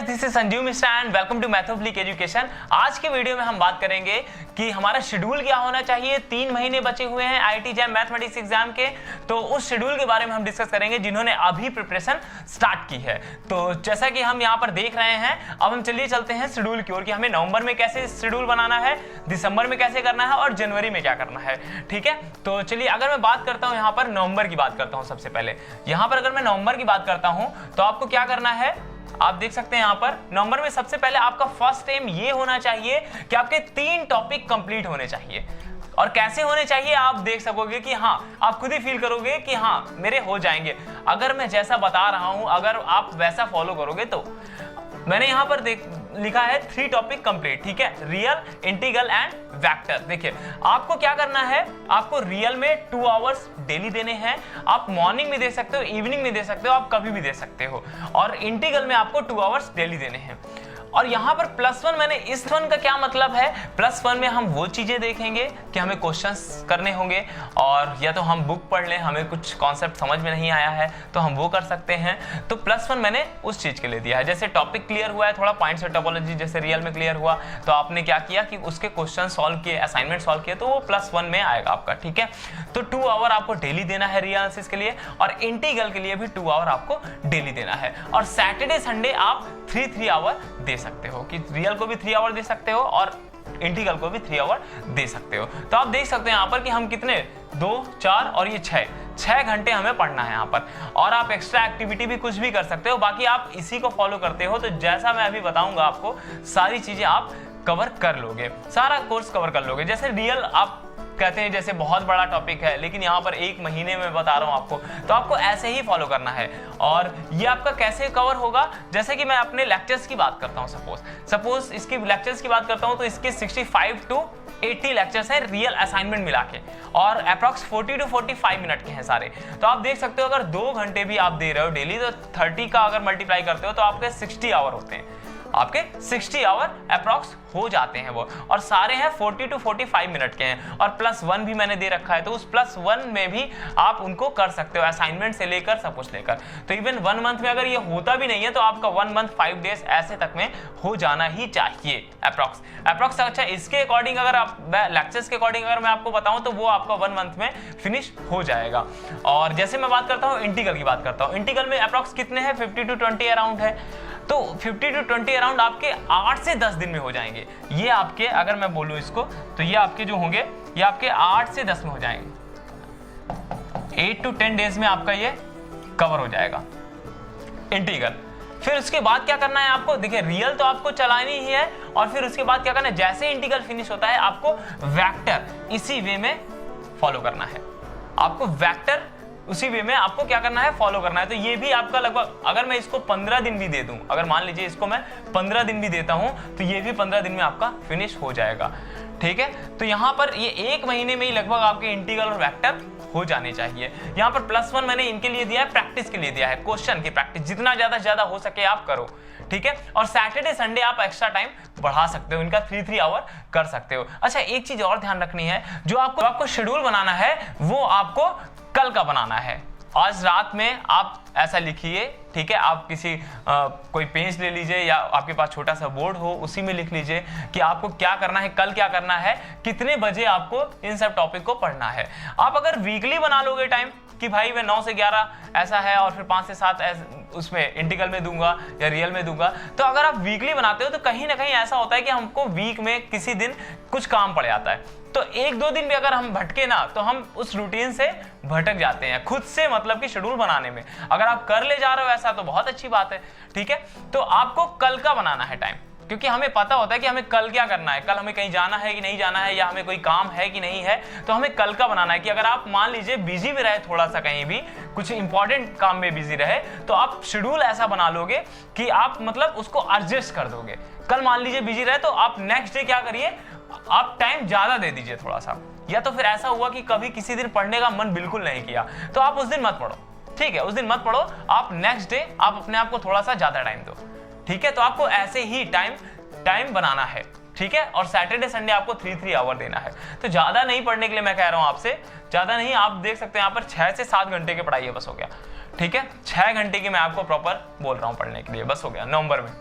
This is Sanjeev Mishra and welcome to Mathophilic Education. आज के video में हम बात करेंगे कि हमारा शेड्यूल क्या होना चाहिए। 3 महीने बचे हुए हैं आईटी जैम मैथमेटिक्स एग्जाम के, तो उस शेड्यूल के बारे में हम डिस्कस करेंगे जिन्होंने अभी प्रिपरेशन स्टार्ट की है। तो जैसा कि हम यहाँ पर देख रहे हैं, अब हम चलिए चलते हैं शेड्यूल की ओर कि हमें नवंबर में कैसे शेड्यूल बनाना है, दिसंबर में कैसे करना है और जनवरी में क्या करना है। ठीक है, तो चलिए अगर मैं बात करता हूँ यहाँ पर नवंबर की बात करता हूँ। सबसे पहले यहाँ पर अगर मैं नवंबर की बात करता हूँ तो आपको क्या करना है, आप देख सकते हैं यहाँ पर नवंबर में सबसे पहले आपका फर्स्ट एम ये होना चाहिए कि आपके 3 टॉपिक कंप्लीट होने चाहिए। और कैसे होने चाहिए आप देख सकोगे कि हाँ, आप खुद ही फील करोगे कि हाँ मेरे हो जाएंगे। अगर मैं जैसा बता रहा हूं, अगर आप वैसा फॉलो करोगे तो मैंने यहाँ पर लिखा है 3 टॉपिक कंप्लीट। ठीक है, रियल, इंटीग्रल एंड वेक्टर। देखिए आपको क्या करना है, आपको रियल में 2 आवर्स डेली देने हैं। आप मॉर्निंग में दे सकते हो, इवनिंग में दे सकते हो, आप कभी भी दे सकते हो। और इंटीग्रल में आपको 2 आवर्स डेली देने हैं। और यहाँ पर +1 मैंने इस 1 का क्या मतलब है, +1 में हम वो चीजें देखेंगे कि हमें क्वेश्चंस करने होंगे, और या तो हम बुक पढ़ लें, हमें कुछ कॉन्सेप्ट समझ में नहीं आया है तो हम वो कर सकते हैं। तो +1 मैंने उस चीज के लिए दिया है। जैसे टॉपिक क्लियर हुआ है, थोड़ा पॉइंट्स और टोपोलॉजी जैसे रियल में क्लियर हुआ, तो आपने क्या किया कि उसके क्वेश्चन सॉल्व किए, असाइनमेंट सॉल्व किए, तो वो +1 में आएगा आपका। ठीक है, तो 2 आवर आपको डेली देना है रियल एनालिसिस के लिए, और इंटीग्रल के लिए भी 2 आवर आपको डेली देना है। और सैटरडे संडे आप 3 आवर दे सकते हो, कि रियल को भी 3 आवर दे सकते हो और इंटीग्रल को भी 3 आवर दे सकते हो। तो आप देख सकते हैं यहाँ पर कि हम कितने 2, 4 और ये 6 घंटे हमें पढ़ना है यहाँ पर। और आप एक्स्ट्रा एक्टिविटी भी कुछ भी कर सकते हो, बाकी आप इसी को फॉलो करते हो तो जैसा मैं अभी बताऊंगा आपको सारी चीजें आप कवर कर लोगे, सारा कोर्स कवर कर लोगे। जैसे रियल आप कहते हैं जैसे बहुत बड़ा टॉपिक है, लेकिन यहाँ पर 1 महीने में बता रहा हूँ आपको, तो आपको ऐसे ही फॉलो करना है। और ये आपका कैसे कवर होगा, जैसे कि मैं अपने लेक्चर्स की बात करता हूँ, सपोज इसकी लेक्चर्स की बात करता हूँ, तो इसके 65 to 80 लेक्चर्स है रियल असाइनमेंट मिला के, और अप्रॉक्स 40 to 45 मिनट के हैं सारे। तो आप देख सकते हो अगर 2 घंटे भी आप दे रहे हो डेली, तो 30 का अगर मल्टीप्लाई करते हो तो आपके 60 आवर होते हैं, आपके 60 आवर अप्रॉक्स हो जाते हैं वो, और सारे हैं 40 to 45 मिनट के हैं। और +1 भी मैंने दे रखा है, तो उस +1 में भी आप उनको कर सकते हो, असाइनमेंट से लेकर सब कुछ लेकर। तो इवन 1 मंथ में अगर ये होता भी नहीं है तो आपका 1 मंथ 5 डेज ऐसे तक में हो जाना ही चाहिए अप्रॉक्स। अच्छा, इसके अकॉर्डिंग अगर आप लेक्चर्स के अकॉर्डिंग अगर मैं आपको बताऊं तो वो आपका 1 मंथ में फिनिश हो जाएगा। और जैसे मैं बात करता हूँ इंटीग्रल की बात करता हूँ, इंटीग्रल में अप्रॉक्स कितने हैं, 50 to 20 अराउंड है। तो 50 to 20 अराउंड आपके 8 से 10 दिन में हो जाएंगे। ये आपके, अगर मैं बोलूं इसको, तो ये आपके जो होंगे ये आपके 8 से 10 में हो जाएंगे। 8 to 10 डेज में आपका ये कवर हो जाएगा इंटीग्रल। फिर उसके बाद क्या करना है आपको, देखिए रियल तो आपको चलानी ही है, और फिर उसके बाद क्या करना है, जैसे इंटीग्रल फिनिश होता है आपको वेक्टर इसी वे में फॉलो करना है। आपको वेक्टर उसी वे में आपको क्या करना है, फॉलो करना है। तो ये भी आपका लगभग, अगर मैं इसको 15 दिन भी दे दूं, अगर मान लीजिए इसको मैं 15 दिन भी देता हूं, तो ये भी 15 दिन में आपका फिनिश हो जाएगा। ठीक है, तो यहाँ पर ये 1 महीने में ही लगभग आपके इंटीग्रल और वेक्टर हो जाने चाहिए। यहाँ पर +1 मैंने इनके लिए दिया है, प्रैक्टिस के लिए दिया है, क्वेश्चन की प्रैक्टिस जितना ज्यादा हो सके आप करो। ठीक है, और सैटरडे संडे आप एक्स्ट्रा टाइम बढ़ा सकते हो, इनका 3 आवर कर सकते हो। अच्छा, एक चीज और ध्यान रखनी है, जो आपको शेड्यूल बनाना है वो आपको कल का बनाना है। आज रात में आप ऐसा लिखिए, ठीक है, आप किसी कोई पेज ले लीजिए या आपके पास छोटा सा बोर्ड हो, उसी में लिख लीजिए कि आपको क्या करना है, कल क्या करना है, कितने बजे आपको इन सब टॉपिक को पढ़ना है। आप अगर वीकली बना लोगे टाइम कि भाई मैं 9 से 11 ऐसा है और फिर 5 से 7 उसमें इंटीग्रल में दूंगा या रियल में दूंगा, तो अगर आप वीकली बनाते हो तो कहीं ना कहीं ऐसा होता है कि हमको वीक में किसी दिन कुछ काम पड़ जाता है, तो 1-2 दिन भी अगर हम भटके ना, तो हम उस रूटीन से भटक जाते हैं खुद से, मतलब कि शेड्यूल बनाने में। अगर आप कर ले जा रहे हो ऐसा तो बहुत अच्छी बात है। ठीक है, तो आपको कल का बनाना है टाइम, क्योंकि हमें पता होता है कि हमें कल क्या करना है, कल हमें कहीं जाना है कि नहीं जाना है, या हमें कोई काम है कि नहीं है, तो हमें कल का बनाना है। कि अगर आप मान लीजिए बिजी भी रहे, थोड़ा सा कहीं भी कुछ इंपॉर्टेंट काम में बिजी रहे, तो आप शेड्यूल ऐसा बना लोगे कि आप मतलब उसको एडजस्ट कर दोगे। कल मान लीजिए बिजी रहे तो आप नेक्स्ट डे क्या करिए, आप टाइम ज्यादा दे दीजिए थोड़ा सा। या तो फिर ऐसा हुआ कि कभी किसी दिन पढ़ने का मन बिल्कुल नहीं किया, तो आप उस दिन मत पढ़ो। ठीक है, उस दिन मत पढ़ो, आप नेक्स्ट डे आप अपने आप को थोड़ा सा ज्यादा टाइम दो। ठीक है, तो आपको ऐसे ही टाइम बनाना है। ठीक है, और सैटरडे संडे आपको 3 आवर देना है। तो ज्यादा नहीं पढ़ने के लिए मैं कह रहा हूं आपसे, ज्यादा नहीं, आप देख सकते हैं यहाँ पर 6 से 7 घंटे की पढ़ाई है, बस हो गया। ठीक है, 6 घंटे की मैं आपको प्रॉपर बोल रहा हूँ पढ़ने के लिए, बस हो गया नवंबर में।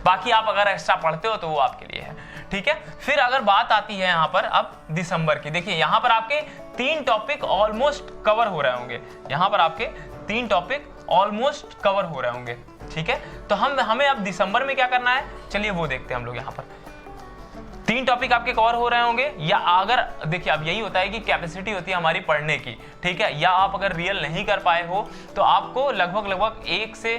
बाकी आप अगर एक्स्ट्रा पढ़ते हो तो वो आपके लिए है, ठीक है। फिर अगर बात आती है यहाँ पर अब दिसंबर की, देखिए यहाँ पर आपके 3 टॉपिक ऑलमोस्ट कवर हो रहे होंगे, यहाँ पर आपके 3 टॉपिक ऑलमोस्ट कवर हो रहे होंगे, ठीक है। तो हमें अब दिसंबर में क्या करना है, चलिए वो देखते हैं हम लोग। यहाँ पर 3 टॉपिक आपके कवर हो रहे होंगे, या अगर देखिए अब यही होता है कि कैपेसिटी होती है हमारी पढ़ने की, ठीक है, या आप अगर रियल नहीं कर पाए हो तो आपको लगभग 1 से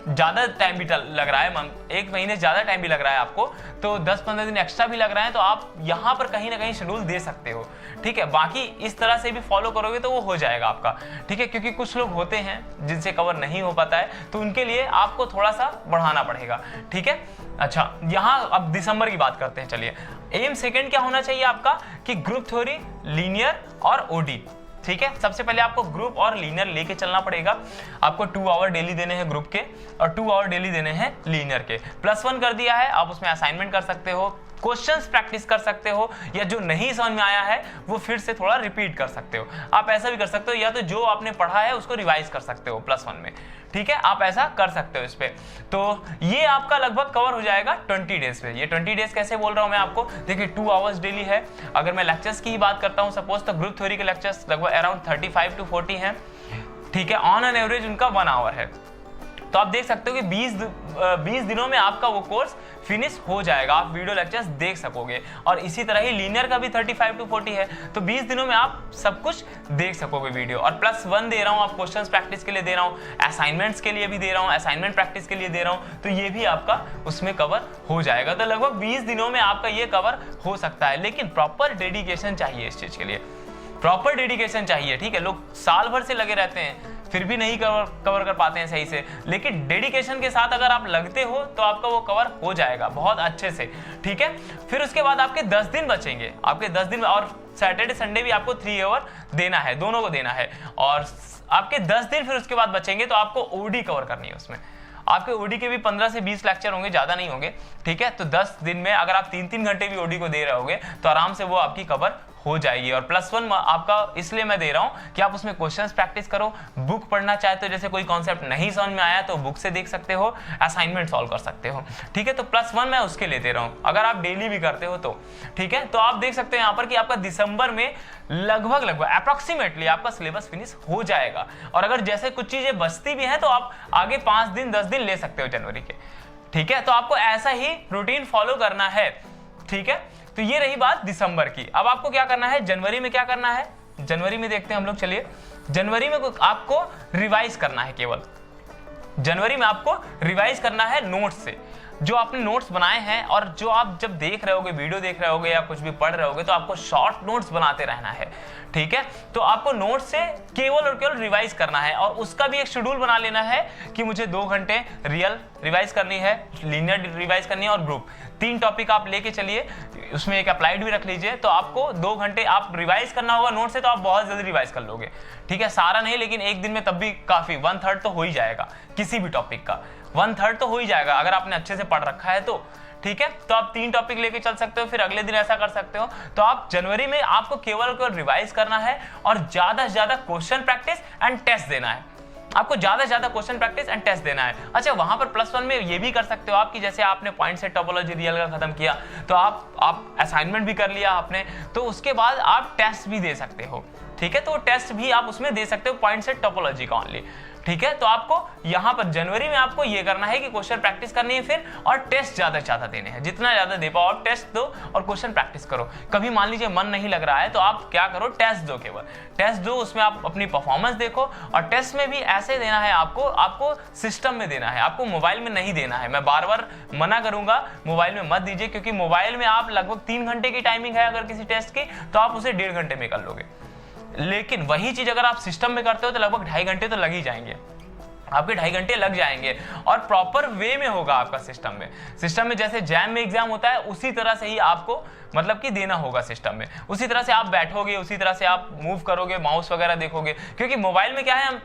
ज़्यादा टाइम भी लग रहा है, 1 महीने ज़्यादा टाइम भी लग रहा है आपको, तो 10-15 दिन एक्स्ट्रा भी लग रहा है, तो आप यहाँ पर कहीं ना कहीं शेड्यूल दे सकते हो, ठीक है। बाकी इस तरह से भी फॉलो करोगे तो वो हो जाएगा आपका, ठीक है, क्योंकि कुछ लोग होते हैं जिनसे कवर नहीं हो पाता है, तो उनके लिए आपको थोड़ा सा बढ़ाना पड़ेगा, ठीक है। अच्छा, यहाँ अब दिसंबर की बात करते हैं, चलिए। एम सेकंड क्या होना चाहिए आपका कि ग्रुप थ्योरी, लीनियर और ओडी, ठीक है। सबसे पहले आपको ग्रुप और लीनियर लेके चलना पड़ेगा। आपको 2 आवर डेली देने हैं ग्रुप के और 2 आवर डेली देने हैं लीनियर के। +1 कर दिया है, आप उसमें असाइनमेंट कर सकते हो, क्वेश्चंस प्रैक्टिस कर सकते हो, या जो नहीं समझ में आया है वो फिर से थोड़ा रिपीट कर सकते हो। आप ऐसा भी कर सकते हो, या तो जो आपने पढ़ा है उसको रिवाइज कर सकते हो +1 में, ठीक है, आप ऐसा कर सकते हो इस पे। तो ये आपका लगभग कवर हो जाएगा 20 डेज पे। ये 20 डेज कैसे बोल रहा हूं मैं आपको, देखिए 2 आवर्स डेली है। अगर मैं लेक्चर्स की ही बात करता हूं सपोज, तो ग्रुप थ्योरी के लेक्चर्स लगभग अराउंड 35 to 40 हैं, ठीक है। ऑन एन एवरेज उनका 1 आवर है, तो आप देख सकते हो कि 20 दिनों में आपका वो कोर्स फिनिश हो जाएगा, आप वीडियो लेक्चर्स देख सकोगे। और इसी तरह ही लीनियर का भी 35 to 40 है, तो 20 दिनों में आप सब कुछ देख सकोगे वीडियो। और +1 दे रहा हूँ, आप क्वेश्चंस प्रैक्टिस के लिए दे रहा हूँ, असाइनमेंट्स के लिए भी दे रहा हूँ, असाइनमेंट प्रैक्टिस के लिए दे रहा हूँ, तो ये भी आपका उसमें कवर हो जाएगा। तो लगभग 20 दिनों में आपका ये कवर हो सकता है, लेकिन प्रॉपर डेडिकेशन चाहिए इस चीज के लिए, प्रॉपर डेडिकेशन चाहिए, ठीक है। लोग साल भर से लगे रहते हैं फिर भी नहीं कवर कर पाते हैं सही से, लेकिन डेडिकेशन के साथ अगर आप लगते हो तो आपका वो कवर हो जाएगा बहुत अच्छे से, ठीक है। फिर उसके बाद आपके 10 दिन बचेंगे, आपके 10 दिन, और सैटरडे संडे भी आपको 3 आवर देना है, दोनों को देना है। और आपके 10 दिन फिर उसके बाद बचेंगे, तो आपको ओडी कवर करनी है। उसमें आपके ओडी के भी 15 से 20 लेक्चर होंगे, ज्यादा नहीं होंगे, ठीक है। तो 10 दिन में अगर आप 3-3 घंटे भी ओडी को दे रहे होगे तो आराम से वो आपकी कवर हो जाएगी। और +1 आपका इसलिए मैं दे रहा हूं कि आप उसमें क्वेश्चंस प्रैक्टिस करो, बुक पढ़ना चाहते हो, जैसे कोई कॉन्सेप्ट नहीं समझ में आया तो बुक से देख सकते हो, असाइनमेंट सॉल्व कर सकते हो, ठीक है। तो +1 मैं उसके लिए दे रहा हूं, अगर आप डेली भी करते हो तो, ठीक है। तो आप देख सकते हो यहाँ पर कि आपका दिसंबर में लगभग अप्रोक्सीमेटली आपका सिलेबस फिनिश हो जाएगा। और अगर जैसे कुछ चीजें बचती भी हैं तो आप आगे 5 दिन 10 दिन ले सकते हो जनवरी के, ठीक है। तो आपको ऐसा ही रूटीन फॉलो करना है, ठीक है। तो ये रही बात दिसंबर की। अब आपको क्या करना है, जनवरी में क्या करना है, जनवरी में देखते हैं हम लोग, चलिए। जनवरी में आपको रिवाइज करना है, केवल जनवरी में आपको रिवाइज करना है नोट्स से। जो आपने नोट्स बनाए हैं और जो आप जब देख रहे होगे, वीडियो देख रहे होगे या कुछ भी पढ़ रहे होगे, तो आपको शॉर्ट नोट्स बनाते रहना है, ठीक है। तो आपको नोट्स से केवल और केवल रिवाइज करना है, और उसका भी एक शेड्यूल बना लेना है कि मुझे 2 घंटे रियल रिवाइज करनी है, लीनियर रिवाइज करनी है और ग्रुप, 3 टॉपिक आप लेके चलिए, उसमें एक अप्लाइड भी रख लीजिए। तो आपको 2 घंटे आप रिवाइज करना होगा नोट से, तो आप बहुत जल्दी रिवाइज कर लोगे, ठीक है। सारा नहीं, लेकिन एक दिन में तब भी काफी 1/3 तो हो ही जाएगा, किसी भी टॉपिक का 1/3 तो हो ही जाएगा अगर आपने अच्छे से पढ़ रखा है तो, ठीक है। तो आप 3 टॉपिक लेके चल सकते हो, फिर अगले दिन ऐसा कर सकते हो। तो आप जनवरी में आपको केवल रिवाइज करना है और ज्यादा से ज्यादा क्वेश्चन प्रैक्टिस एंड टेस्ट देना है, आपको ज्यादा से ज्यादा क्वेश्चन प्रैक्टिस एंड टेस्ट देना है। अच्छा, वहां पर +1 में ये भी कर सकते हो आप कि जैसे आपने पॉइंट सेट टोपोलॉजी रियल का खत्म किया, तो आप असाइनमेंट भी कर लिया आपने, तो उसके बाद आप टेस्ट भी दे सकते हो, ठीक है। तो टेस्ट भी आप उसमें दे सकते हो पॉइंट सेट टोपोलॉजी का ओनली, ठीक है। तो आपको यहाँ पर जनवरी में आपको ये करना है कि क्वेश्चन प्रैक्टिस करनी है फिर, और टेस्ट ज्यादा से ज्यादा देने हैं, जितना ज्यादा दे पाओ आप टेस्ट दो और क्वेश्चन प्रैक्टिस करो। कभी मान लीजिए मन नहीं लग रहा है तो आप क्या करो, टेस्ट दो, केवल टेस्ट दो, उसमें आप अपनी परफॉर्मेंस देखो। और टेस्ट में भी ऐसे देना है आपको सिस्टम में देना है, आपको मोबाइल में नहीं देना है। मैं बार बार मना करूंगा, मोबाइल में मत दीजिए, क्योंकि मोबाइल में आप लगभग 3 घंटे की टाइमिंग है अगर किसी टेस्ट की, तो आप उसे 1.5 घंटे में कर लोगे। लेकिन वही चीज अगर आप सिस्टम में करते हो तो लगभग 2.5 घंटे तो लग ही जाएंगे, आपके 2.5 घंटे लग जाएंगे। और प्रॉपर वे में होगा आपका सिस्टम में जैसे जैम में एग्जाम होता है उसी तरह से ही आपको मतलब कि देना होगा सिस्टम में, उसी तरह से आप बैठोगे, उसी तरह से आप मूव करोगे, माउस वगैरह देखोगे। क्योंकि मोबाइल में क्या है, हम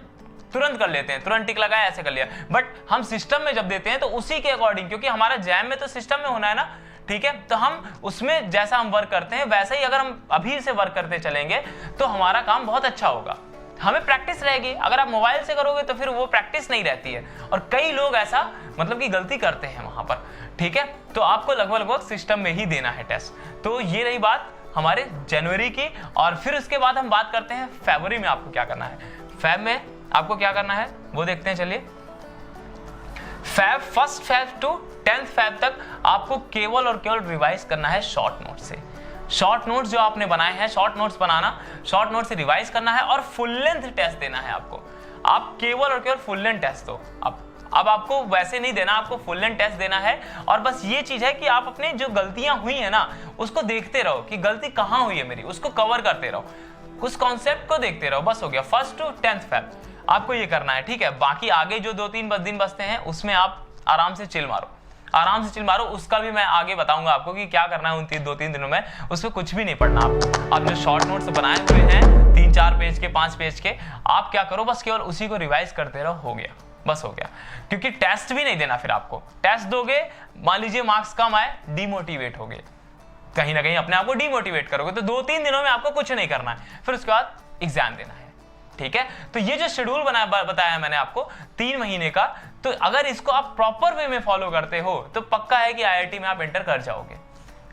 तुरंत कर लेते हैं, तुरंत टिक लगाया ऐसे कर लिया, बट हम सिस्टम में जब देते हैं तो उसी के अकॉर्डिंग, क्योंकि हमारा जैम में तो सिस्टम में होना है ना, ठीक है। तो हम उसमें जैसा हम वर्क करते हैं वैसा ही अगर हम अभी से वर्क करते चलेंगे तो हमारा काम बहुत अच्छा होगा, हमें प्रैक्टिस रहेगी। अगर आप मोबाइल से करोगे तो फिर वो प्रैक्टिस नहीं रहती है, और कई लोग ऐसा मतलब कि गलती करते हैं वहां पर, ठीक है। तो आपको लगभग सिस्टम में ही देना है टेस्ट। तो ये रही बात हमारे जनवरी की, और फिर उसके बाद हम बात करते हैं फरवरी में आपको क्या करना है। फेब में आपको क्या करना है वो देखते हैं, चलिए। फेब 1 फेब टू 10 फेब तक आपको केवल और केवल रिवाइज करना है शॉर्ट नोट से। शॉर्ट नोट्स जो आपने बनाए हैं, शॉर्ट नोट्स बनाना, शॉर्ट नोट से रिवाइज करना है, और फुल लेंथ टेस्ट देना है आपको। आप केवल और केवल फुल लेंथ टेस्ट दो। अब आपको वैसे नहीं देना, आपको फुल लेंथ टेस्ट देना है। और बस ये चीज है कि आप अपने जो गलतियां हुई है ना उसको देखते रहो कि गलती कहां हुई है मेरी, उसको कवर करते रहो, उस कॉन्सेप्ट को देखते रहो। बस हो गया 1 टू 10 फेब आपको ये करना है, ठीक है। बाकी आगे जो 2-3 दिन बचते हैं उसमें आप आराम से चिल मारो, आराम से चिल मारो। उसका भी मैं आगे बताऊंगा आपको कि क्या करना है उन 2-3 दिनों में। उसमें कुछ भी नहीं पढ़ना आपको। आप जो शॉर्ट नोट्स बनाए हुए हैं 3-4 पेज के, 5 पेज के, आप क्या करो बस केवल उसी को रिवाइज करते रहो, हो गया, बस हो गया। क्योंकि टेस्ट भी नहीं देना, फिर आपको टेस्ट दोगे, मान लीजिए मार्क्स कम आए, डिमोटिवेट हो गए, कहीं ना कहीं अपने आप को डिमोटिवेट करोगे। तो 2-3 दिनों में आपको कुछ नहीं करना है, फिर उसके बाद एग्जाम देना है, ठीक है। तो ये जो शेड्यूल बताया मैंने आपको 3 महीने का, तो अगर इसको आप प्रॉपर वे में फॉलो करते हो तो पक्का है कि आईआईटी में आप एंटर कर जाओगे।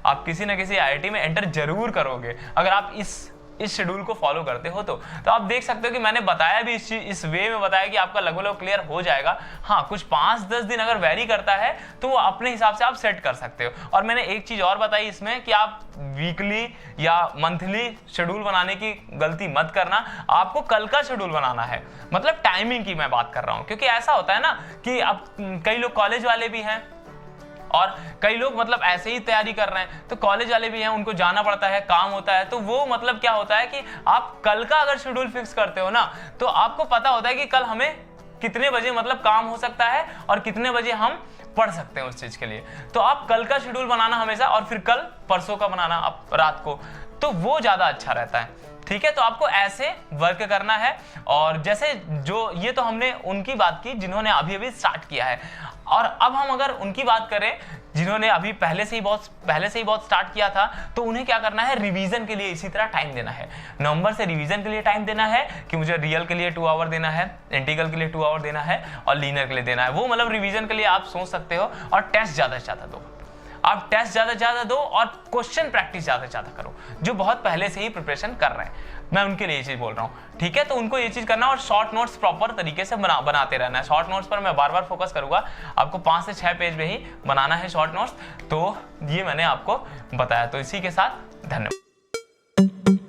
आप किसी ना किसी आईआईटी में एंटर जरूर करोगे अगर आप इस शेड्यूल को फॉलो करते हो। तो आप देख सकते हो कि मैंने बताया भी इस वे में बताया कि आपका लगभग क्लियर हो जाएगा। हाँ, कुछ 5-10 दिन अगर वेरी करता है तो वो अपने हिसाब से आप सेट कर सकते हो। और मैंने एक चीज और बताई इसमें कि आप वीकली या मंथली शेड्यूल बनाने की गलती मत करना, आपको कल का शेड्यूल बनाना है। मतलब टाइमिंग की मैं बात कर रहा हूं, क्योंकि ऐसा होता है ना कि अब कई लोग कॉलेज वाले भी हैं और कई लोग मतलब ऐसे ही तैयारी कर रहे हैं, तो कॉलेज वाले भी हैं, उनको जाना पड़ता है, काम होता है। तो वो मतलब क्या होता है कि आप कल का अगर शेड्यूल फिक्स करते हो ना, तो आपको पता होता है कि कल हमें कितने बजे मतलब काम हो सकता है और कितने बजे हम पढ़ सकते हैं उस चीज के लिए। तो आप कल का शेड्यूल बनाना हमेशा, और फिर कल परसों का बनाना आप रात को, तो वो ज्यादा अच्छा रहता है, ठीक है। तो आपको ऐसे वर्क करना है। और जैसे जो ये तो हमने उनकी बात की जिन्होंने अभी स्टार्ट किया है, और अब हम अगर उनकी बात करें जिन्होंने अभी पहले से ही बहुत स्टार्ट किया था, तो उन्हें क्या करना है, रिवीजन के लिए इसी तरह टाइम देना है। नवंबर से रिवीजन के लिए टाइम देना है कि मुझे रियल के लिए 2 आवर देना है, इंटीग्रल के लिए 2 आवर देना है, और लीनियर के लिए देना है। वो मतलब रिवीजन के लिए आप सोच सकते हो। और टेस्ट ज्यादा से ज्यादा दो, आप टेस्ट ज्यादा से ज्यादा दो, और क्वेश्चन प्रैक्टिस ज्यादा से ज्यादा करो। जो बहुत पहले से ही प्रिपरेशन कर रहे हैं, मैं उनके लिए ये चीज बोल रहा हूँ, ठीक है। तो उनको ये चीज करना, और शॉर्ट नोट्स प्रॉपर तरीके से बनाते रहना है। शॉर्ट नोट्स पर मैं बार बार फोकस करूंगा, आपको 5 से 6 पेज में ही बनाना है शॉर्ट नोट्स। तो ये मैंने आपको बताया। तो इसी के साथ धन्यवाद।